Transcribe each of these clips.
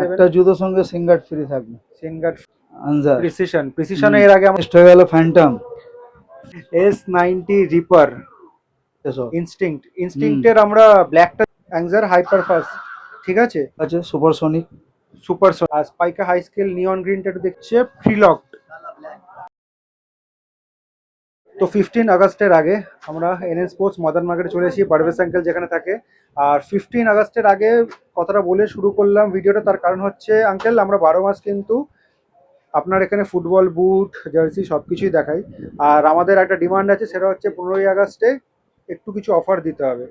একটা জুতোর সঙ্গে সিঙ্গার ফ্রি থাকবে। সিঙ্গার আনজার প্রিসিশনে এর আগে আমরা নেক্সট হয়ে গেল ফ্যান্টম S90 রিপার, এসব ইনস্টিংক্টের আমরা ব্ল্যাকটা, অ্যাংজার হাইপার ফাস্ট, ঠিক আছে, আছে সুপারসনিক। সুপার আর স্পাইকা হাই স্কেল নিয়ন গ্রিনটা একটু দেখছে প্রিলকড। তো 15 আগস্টের আগে আমরা এনএন স্পোর্টস মডার্ন মার্কেটে চলে এসেছি, পারভেজ আঙ্কেল যেখানে থাকে। আর 15 আগস্টের আগে কথাটা বলে শুরু করলাম ভিডিওটা, তার কারণ হচ্ছে আঙ্কেল আমরা 12 মাস কিন্তু আপনার এখানে ফুটবল বুট জার্সি সব কিছুই দেখাই। আর আমাদের একটা ডিমান্ড আছে, সেটা হচ্ছে 15ই আগস্টে একটু কিছু অফার দিতে হবে,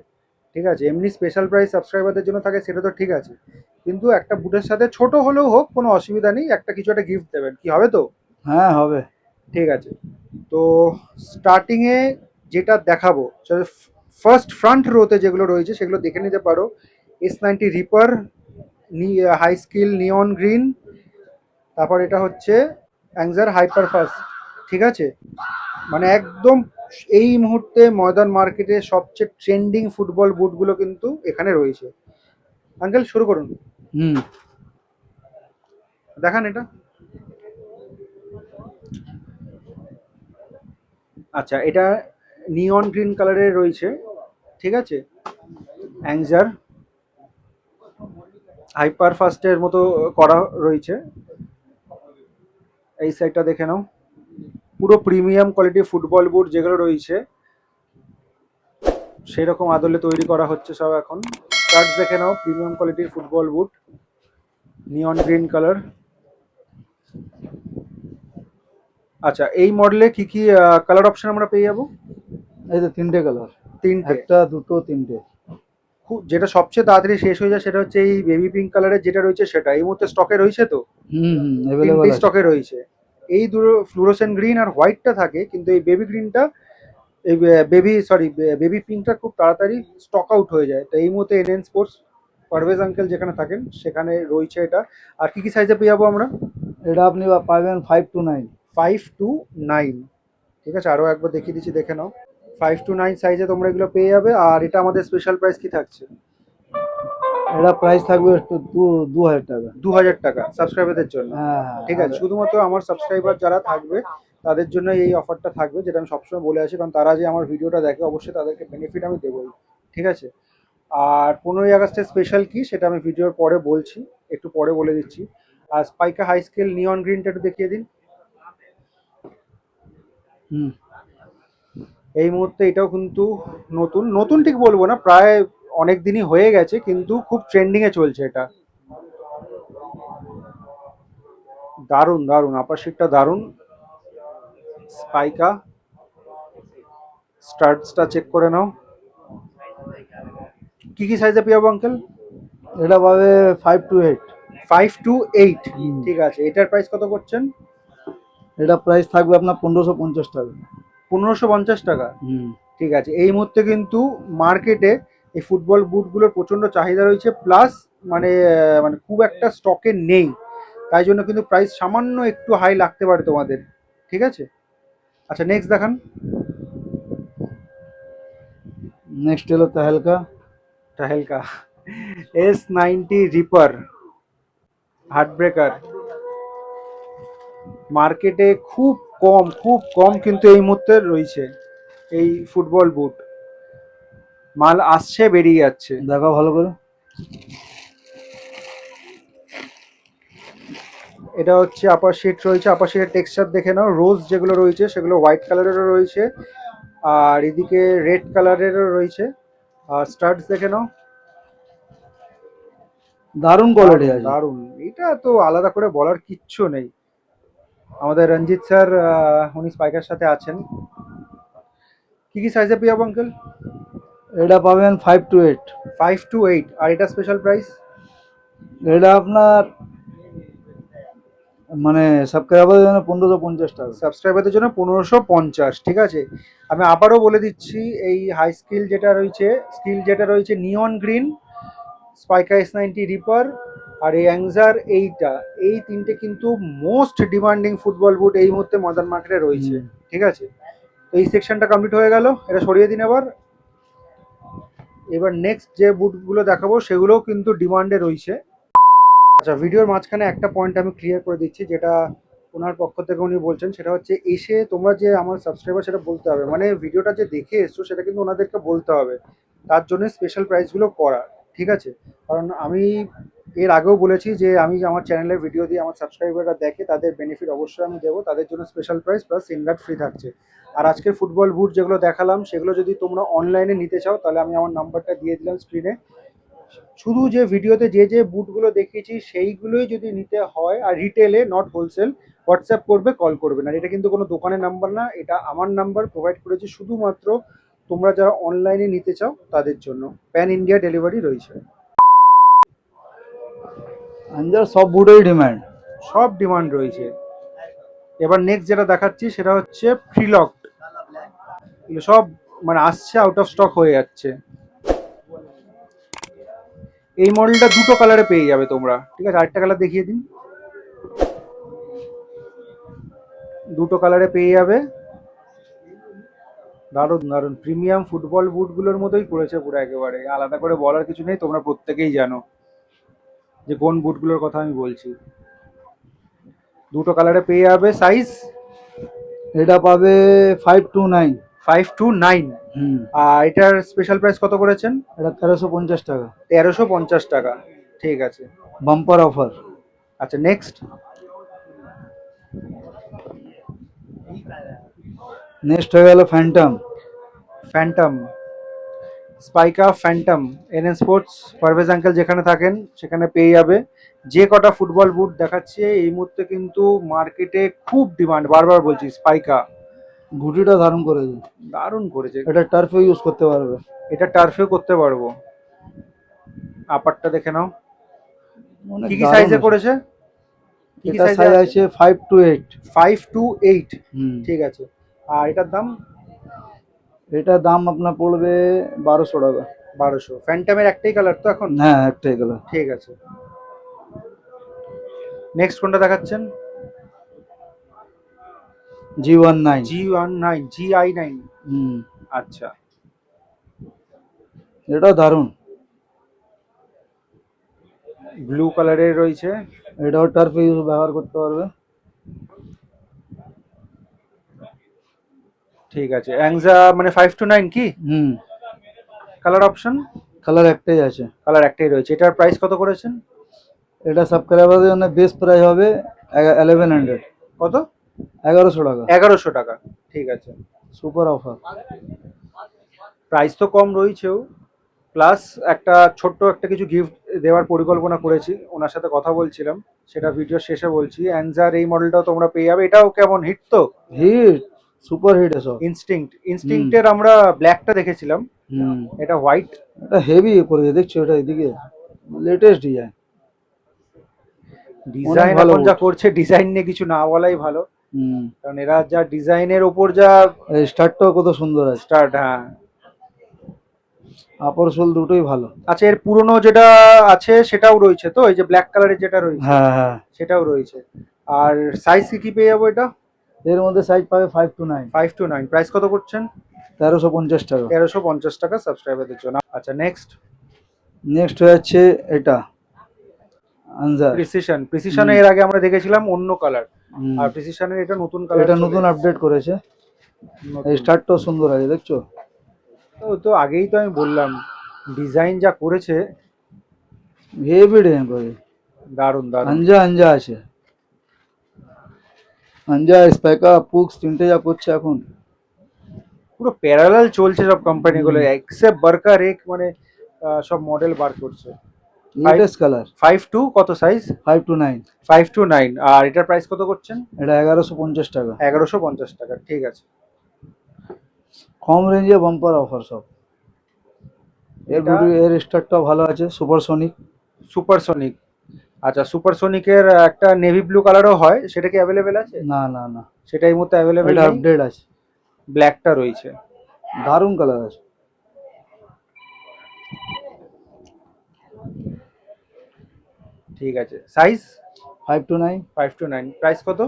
ঠিক আছে। এমনি স্পেশাল প্রাইস সাবস্ক্রাইবারদের জন্য থাকে, সেটা তো ঠিক আছে, কিন্তু একটা বুটের সাথে ছোট হলেও হোক কোনো অসুবিধা নেই, একটা কিছু একটা গিফট দেবেন, কি হবে তো? হ্যাঁ হবে। ঠিক আছে। তো স্টার্টিংয়ে যেটা দেখাবো, ফার্স্ট ফ্রন্ট রোতে যেগুলো রয়েছে সেগুলো দেখে নিতে পারো। S90 reaper, high skill neon green, তারপর এটা হচ্ছে অ্যাংজার হাইপার ফাস্ট, ঠিক আছে। মানে একদম এই মুহূর্তে ময়দান মার্কেটে সবচেয়ে ট্রেন্ডিং ফুটবল বুটগুলো কিন্তু এখানে রয়েছে। আঙ্কেল শুরু করুন, হুম দেখান এটা। আচ্ছা, এটা নিয়ন গ্রিন কালারের রয়েছে, ঠিক আছে। অ্যাংজার হাইপার ফাস্টের মতো করা রয়েছে। এই সাইডটা দেখে নাও, পুরো প্রিমিয়াম কোয়ালিটি ফুটবল বুট যেগুলো রয়েছে সেরকম আদলে তৈরি করা হচ্ছে সব এখন। স্টার্ট দেখে নাও, প্রিমিয়াম কোয়ালিটির ফুটবল বুট, নিয়ন গ্রিন কালার। আচ্ছা, এই মডেলে কি কি কালার অপশন আমরা পেয়ে যাবো? এই তো তিনটে কালার, তিনটে। একটা দুটো তিনটে। যেটা সবচেয়ে তাড়াতাড়ি শেষ হয়ে যায় সেটা হচ্ছে এই বেবি পিঙ্ক কালারের যেটা রয়েছে, সেটা এই মুহূর্তে স্টকে রয়েছে তো? হুম অ্যাভেলেবল তিনটেই আছে। স্টকে রয়েছে। এই দুটো ফ্লুরোসেন্ট গ্রিন আর হোয়াইটটা থাকে, কিন্তু এই বেবি গ্রিনটা, এই বেবি পিঙ্কটা খুব তাড়াতাড়ি স্টক আউট হয়ে যায়। তো এই মুহূর্তে এনএন স্পোর্টস পারভেজ আঙ্কেল যেখানে থাকেন সেখানে রয়েছে এটা। আর কি কি সাইজে পেয়ে যাবো আমরা? এটা আপনি পাবেন 5 to 9। 5 to 9, ঠিক আছে। আরও একবার দেখিয়ে দিচ্ছি, দেখে নাও। 5 to 9 সাইজে তোমরা এগুলো পেয়ে যাবে। আর এটা আমাদের স্পেশাল প্রাইস কি থাকছে? এটা প্রাইস থাকবে 2000 টাকা। 2000 টাকা সাবস্ক্রাইবারদের জন্য, হ্যাঁ ঠিক আছে। শুধুমাত্র আমার সাবস্ক্রাইবার যারা থাকবে তাদের জন্য এই অফারটা থাকবে, যেটা আমি সবসময় বলে আসি, কারণ তারা যে আমার ভিডিওটা দেখে অবশ্যই তাদেরকে বেনিফিট আমি দেবোই, ঠিক আছে। আর 15ই আগস্টের স্পেশাল কি সেটা আমি ভিডিওর পরে বলছি, একটু পরে বলে দিচ্ছি। আর স্পাইকা হাই স্কেল নিয়ন গ্রিনটা একটু দেখিয়ে দিন। হুম এই মুহূর্তে এটাও কিন্তু নতুন নতুন ঠিক বলবো না, প্রায় অনেক দিনই হয়ে গেছে, কিন্তু খুব ট্রেন্ডিংয়ে চলছে এটা। দারুণ দারুণ, আপার শিটটা দারুণ। স্পাইকা স্টার্টসটা চেক করে নাও। কি কি সাইজে পেয়ে যাবো আঙ্কেল? এটা পাবে 5 to 8। 5 to 8, ঠিক আছে। এটার প্রাইস কত করছেন? এটা প্রাইস থাকবে আপনার 1550 টাকা। 1550 টাকা, হুম ঠিক আছে। এই মুহূর্তে কিন্তু মার্কেটে এই ফুটবল বুটগুলোর প্রচণ্ড চাহিদা রয়েছে, প্লাস মানে মানে খুব একটা স্টকে নেই, তাই জন্য কিন্তু প্রাইস সামান্য একটু হাই লাগতে পারে তোমাদের, ঠিক আছে। আচ্ছা, নেক্সট দেখান। নেক্সট হলো তাহেলকা। টাহেলকা S90 রিপার হার্ট ব্রেকার। মার্কেটে খুব কম কিন্তু এই মুহূর্তে রয়েছে এই ফুটবল বুট। মাল আসছে বেরিয়ে যাচ্ছে। দেখো ভালো করে। এটা হচ্ছে আপার শিট রয়েছে, আপার শিটের টেক্সচার দেখে নাও। রোজ যেগুলো রয়েছে সেগুলো হোয়াইট কালারেরও রয়েছে, আর এদিকে রেড কালারেরও রয়েছে। আর স্টার্টস দেখে নাও, দারুণ কোয়ালিটি আছে। দারুণ। এটা তো আলাদা করে বলার কিচ্ছু নেই। আমাদের রঞ্জিত স্যার উনি স্পাইকার সাথে আছেন। কি কি সাইজে পেয়ে যাবো আঙ্কেল? এটা পাবেন 5 to 8। 5 to 8। আর এটা স্পেশাল প্রাইস? এটা আপনার মানে সাবস্ক্রাইবারের জন্য 1550 টাকা। সাবস্ক্রাইবারদের জন্য 1550, ঠিক আছে। আমি আবারও বলে দিচ্ছি, এই হাই স্কিল যেটা রয়েছে নিয়ন গ্রিন, স্পাইকা S90 রিপার, আর এই অ্যাংজার এইটা, এই তিনটে কিন্তু মোস্ট ডিমান্ডিং ফুটবল বুট এই মুহূর্তে মডার্ন মার্কেটে রয়েছে, ঠিক আছে। তো এই সেকশনটা কমপ্লিট হয়ে গেল, এটা সরিয়ে দিন। এবার নেক্সট যে বুটগুলো দেখাবো সেগুলোও কিন্তু ডিমান্ডে রয়েছে। আচ্ছা, ভিডিওর মাঝখানে একটা পয়েন্ট আমি ক্লিয়ার করে দিচ্ছি, যেটা ওনার পক্ষ থেকে উনি বলছেন, সেটা হচ্ছে এসে তোমরা যে আমার সাবস্ক্রাইবার সেটা বলতে হবে, মানে ভিডিওটা যে দেখে এসছো সেটা কিন্তু ওনাদেরকে বলতে হবে, তার জন্য স্পেশাল প্রাইসগুলো করা, ঠিক আছে? কারণ আমি এর আগেও বলেছি যে আমি আমার চ্যানেলের ভিডিও দিয়ে আমার সাবস্ক্রাইবাররা দেখে, তাদের বেনিফিট অবশ্যই আমি দেবো, তাদের জন্য special price plus invite free থাকছে। আর আজকের ফুটবল বুট যেগুলো দেখালাম সেগুলো যদি তোমরা অনলাইনে নিতে চাও তাহলে আমি আমার নাম্বারটা দিয়ে দিলাম স্ক্রিনে। শুধু যে ভিডিওতে যে যে বুটগুলো দেখিয়েছি সেইগুলোই যদি নিতে হয়, আর রিটেলে নট হোলসেল, হোয়াটসঅ্যাপ করবে, কল করবে না। এটা কিন্তু কোনো দোকানের নাম্বার না, এটা আমার নাম্বার প্রোভাইড করেছি শুধুমাত্র তোমরা যারা অনলাইনে নিতে চাও তাদের জন্য। প্যান ইন্ডিয়া ডেলিভারি রয়েছে। আঞ্জার সব বুটেরই ডিমান্ড। সব ডিমান্ড রয়েছে। এবার নেক্সট যেটা দেখাচ্ছি সেটা হচ্ছে ফ্রিলকড। এগুলো সব মানে আসছে, আউট অফ স্টক হয়ে যাচ্ছে। এই মডেলটা দুটো কালারে পেয়ে যাবে তোমরা, ঠিক আছে? আরেকটা কালার দেখিয়ে দিন। দুটো কালারে পেয়ে যাবে। দারুণ দারুণ প্রিমিয়াম ফুটবল বুটগুলোর মতোই করেছে পুরো, একেবারে আলাদা করে বলার কিছু নেই, তোমরা প্রত্যেকেই জানো যে কোন বুটগুলোর কথা আমি বলছি। দুটো কালারে পেয়ে যাবে। সাইজ এটা পাবে 529। 529। আর এটার স্পেশাল প্রাইস কত করেছেন? এটা 1350 টাকা। 1350 টাকা, ঠিক আছে। Bumper offer. আচ্ছা, নেক্সট। নেক্সট হয়ে গেল Phantom. Phantom, Spica Phantom. NN Sports Parvez uncle যেখানে থাকেন সেখানে পেয়ে যাবে। যে কটা ফুটবল বুট দেখাচ্ছে এই মুহূর্তে কিন্তু মার্কেটে খুব ডিমান্ড, বারবার বলছি, স্পাইকা। ঘুটিটা দারুণ করেছে। দারুণ করেছে। এটা টার্ফে ইউজ করতে পারবে। এটা টার্ফেও করতে পারবো। আপারটা দেখে নাও, অনেক কি কি দারুণ সাইজে আছে। করেছে? কি কি এটা সাইজে সাইজ আছে? আছে 5 to 8। 5 to 8, হুম। ঠিক আছে। আর এটার দাম? এটা দাম আপনার পড়বে 1200 টাকা। 1200। ফ্যান্টমের একটাই কালার তো এখন? হ্যাঁ, একটাই কালার। ঠিক আছে। নেক্সট কোনটা দেখাচ্ছেন? G19। G19, GI9। হুম। আচ্ছা, এটা দারুণ। ব্লু কালারের রয়েছে। এটাও টার্ফে ইউজ ব্যবহার করতে পারবে। ঠিক আছে। অ্যাংজা মানে 5 to 9 কি? হুম। Colour option? কালার একটাই আছে। কালার একটাই রয়েছে। এটার প্রাইস কত করেছেন? এটা সাবস্ক্রাইবারদের জন্য বেস্ট প্রাইস হবে 1100। কত? 1100 টাকা। 1100 টাকা, ঠিক আছে। Super offer. প্রাইস তো কম রয়েছেও, প্লাস একটা ছোট্ট একটা কিছু গিফট দেওয়ার পরিকল্পনা করেছি, ওনার সাথে কথা বলছিলাম, সেটা ভিডিও শেষে বলছি। অ্যানজার এই মডেলটাও তোমরা পেয়ে যাবে। এটাও কেমন হিট তো? হিট, সুপার হিট এসব। ইনস্টিংক্টের আমরা ব্ল্যাকটা দেখেছিলাম, হুম। এটা হোয়াইট। এটা হেভি করেছে, দেখছো এটা এদিকে লেটেস্ট ডিজাইন। ডিজাইন ভালো এখন যা boot। করছে, ডিজাইন নিয়ে কিছু না বলাই ভালো, হুম। কারণ এরা যা ডিজাইনের ওপর যা স্টার্টটাও কত সুন্দর আছে। স্টার্ট। হ্যাঁ। আপার সোল দুটোই ভালো। আচ্ছা, এর পুরনো যেটা আছে সেটাও রয়েছে তো? এই যে ব্ল্যাক কালারের যেটা রয়েছে হ্যাঁ হ্যাঁ। সেটাও রয়েছে। আর সাইজ কি কি পেয়ে যাবো এটা? এর মধ্যে সাইজ পাবে 5 to 9। 5 to 9। প্রাইস কত করছেন? 1350 টাকা। 1350 টাকা সাবস্ক্রাইবারদের জন্য। আচ্ছা, নেক্সট। নেক্সট হয়ে যাচ্ছে এটা আনজার। প্রিসিশনে এর আগে আমরা দেখেছিলাম অন্য কালার, হুম। আর প্রিসিশনের এটা নতুন কালার। এটা নতুন আপডেট করেছে। এই স্টার্টটাও সুন্দর আছে, দেখছো? তো আগেই তো আমি বললাম, ডিজাইন যা করেছে হেভি ডিজাইন করে। দারুণ দারুণ। আঞ্জা আছে। আঞ্জা, স্পাইকা, পুক্স তিনটে যা করছে এখন। পুরো প্যারালাল চলছে সব কোম্পানিগুলো, এক্সেপ্ট বার্কার এক, মানে সব মডেল বার করছে। Latest colour. 5 to কত সাইজ? 5 to 9। 5 to 9। আর এটার প্রাইস কত করছেন? এটা 1150 টাকা। 1150 টাকা, ঠিক আছে। কম রেঞ্জে বাম্পার অফার সব। এর স্টার্টটাও ভালো আছে, সুপারসনিক। সুপারসনিক। আচ্ছা, সুপারসনিকের একটা নেভি ব্লু কালারও হয়, সেটা কি অ্যাভেলেবেল আছে? না না না, সেটা এই মুহূর্তে অ্যাভেলেবেল এটা নেই। আপডেট আছে। ব্ল্যাকটা রয়েছে। দারুণ কালার আছে। ঠিক আছে। সাইজ? 5 to 9। 5 to 9। প্রাইস কত?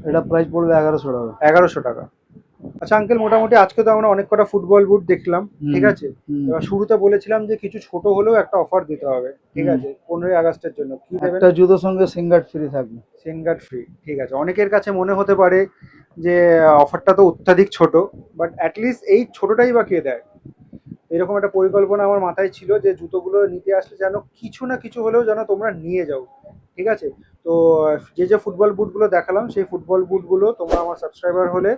এটা প্রাইস পড়বে 1100 টাকা। 1100 টাকা। আচ্ছা আঙ্কেল, মোটামুটি আজকে তো আমরা অনেক কটা ফুটবল বুট দেখলাম, ঠিক আছে। এবার শুরুতে বলেছিলাম যে কিছু ছোট হলেও একটা অফার দিতে হবে, ঠিক আছে, 15ই আগস্টের জন্য কি দেবেন? একটা জুতোর সঙ্গে সিঙ্গার ফ্রি থাকবে। সিঙ্গার ফ্রি, ঠিক আছে। অনেকের কাছে মনে হতে পারে যে অফারটা তো অত্যাধিক ছোট, বাট অ্যাটলিস্ট এই ছোটটাই বা কে দেয়। এরকম একটা পরিকল্পনা আমার মাথায় ছিল যে জুতোগুলো নিতে আসলে যেন কিছু না কিছু হলেও যেন তোমরা নিয়ে যাও, ঠিক আছে। তো যে যে ফুটবল বুটগুলো দেখালাম সেই ফুটবল বুটগুলো তোমরা আমার সাবস্ক্রাইবার হলে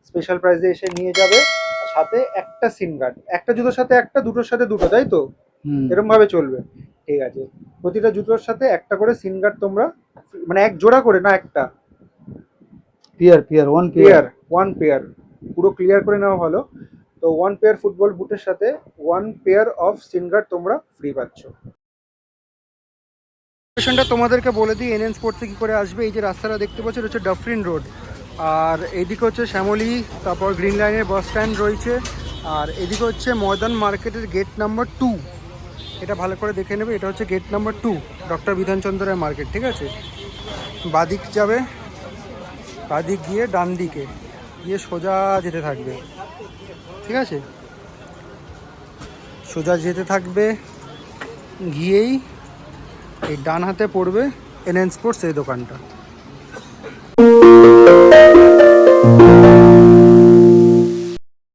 স্পেশাল প্রাইসে এসে নিয়ে যাবে। সাথে একটা সিম কার্ড, একটা জুতোর সাথে একটা, দুটোর সাথে দুটো, তাই তো? এরকম ভাবে চলবে, ঠিক আছে। প্রতিটা জুতোর সাথে একটা করে সিম কার্ড তোমরা, মানে এক জোড়া করে না, একটা pair one pair, one pair, পুরো ক্লিয়ার করে নেওয়া ভালো। তো ওয়ান পেয়ার ফুটবল বুটের সাথে one pair of shin guard তোমরা ফ্রি পাচ্ছ। লোকেশনটা তোমাদেরকে বলে দিই এনএন স্পোর্টসে কী করে আসবে। এই যে রাস্তাটা দেখতে পাচ্ছ, এটা হচ্ছে ডাফরিন রোড, আর এইদিকে হচ্ছে শ্যামলী, তারপর গ্রিন লাইনের বাস স্ট্যান্ড রয়েছে, আর এদিকে হচ্ছে ময়দান মার্কেটের গেট নাম্বার 2। এটা ভালো করে দেখে নেবে, এটা হচ্ছে গেট নাম্বার 2, ডক্টর বিধানচন্দ্র রায় মার্কেট, ঠিক আছে। বাদিক যাবে, বাদিক গিয়ে ডান দিকে গিয়ে সোজা যেতে থাকবে, ঠিক আছে। সোজা যেতে থাকবে, গিয়েই এই ডান হাতে পড়বে এনএন স্পোর্টস এই দোকানটা।